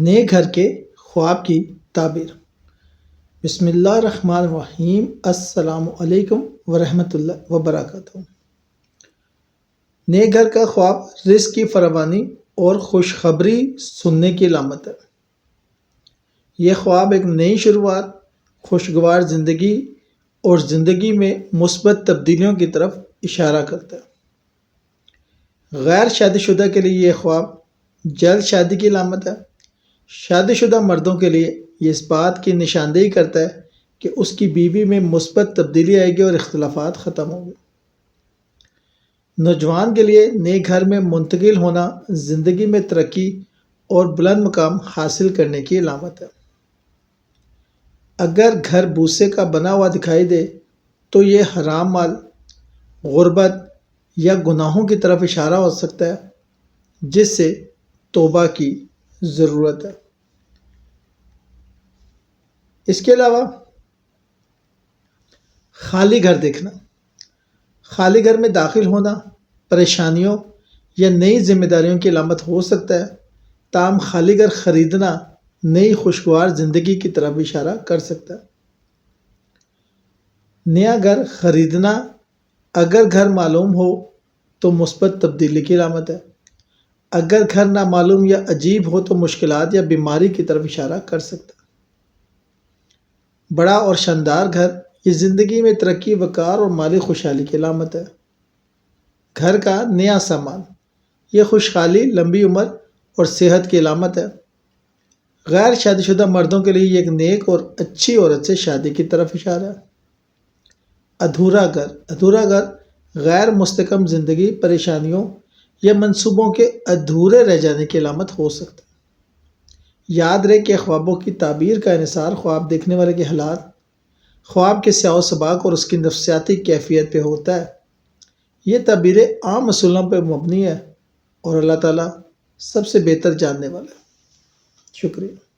نئے گھر کے خواب کی تعبیر۔ بسم اللہ الرحمن الرحیم۔ السلام علیکم ورحمۃ اللہ وبرکاتہ۔ نئے گھر کا خواب رزق کی فراوانی اور خوشخبری سننے کی علامت ہے۔ یہ خواب ایک نئی شروعات، خوشگوار زندگی اور زندگی میں مثبت تبدیلیوں کی طرف اشارہ کرتا ہے۔ غیر شادی شدہ کے لیے یہ خواب جلد شادی کی علامت ہے۔ شادی شدہ مردوں کے لیے یہ اس بات کی نشاندہی کرتا ہے کہ اس کی بیوی میں مثبت تبدیلی آئے گی اور اختلافات ختم ہوں گے۔ نوجوان کے لیے نئے گھر میں منتقل ہونا زندگی میں ترقی اور بلند مقام حاصل کرنے کی علامت ہے۔ اگر گھر بھوسے کا بنا ہوا دکھائی دے تو یہ حرام مال، غربت یا گناہوں کی طرف اشارہ ہو سکتا ہے، جس سے توبہ کی ضرورت ہے۔ اس کے علاوہ خالی گھر دیکھنا، خالی گھر میں داخل ہونا پریشانیوں یا نئی ذمہ داریوں کی علامت ہو سکتا ہے، تاہم خالی گھر خریدنا نئی خوشگوار زندگی کی طرف اشارہ کر سکتا ہے۔ نیا گھر خریدنا اگر گھر معلوم ہو تو مثبت تبدیلی کی علامت ہے۔ اگر گھر نامعلوم یا عجیب ہو تو مشکلات یا بیماری کی طرف اشارہ کر سکتا ہے۔ بڑا اور شاندار گھر یہ زندگی میں ترقی، وقار اور مالی خوشحالی کی علامت ہے۔ گھر کا نیا سامان یہ خوشحالی، لمبی عمر اور صحت کی علامت ہے۔ غیر شادی شدہ مردوں کے لیے یہ ایک نیک اور اچھی عورت سے شادی کی طرف اشارہ ہے۔ ادھورا گھر غیر مستحکم زندگی، پریشانیوں یا منصوبوں کے ادھورے رہ جانے کی علامت ہو سکتا ہے۔ یاد رہے کہ خوابوں کی تعبیر کا انحصار خواب دیکھنے والے کے حالات، خواب کے سیاق و سباق اور اس کی نفسیاتی کیفیت پہ ہوتا ہے۔ یہ تعبیریں عام اصولوں پہ مبنی ہے اور اللہ تعالیٰ سب سے بہتر جاننے والا ہے۔ شکریہ۔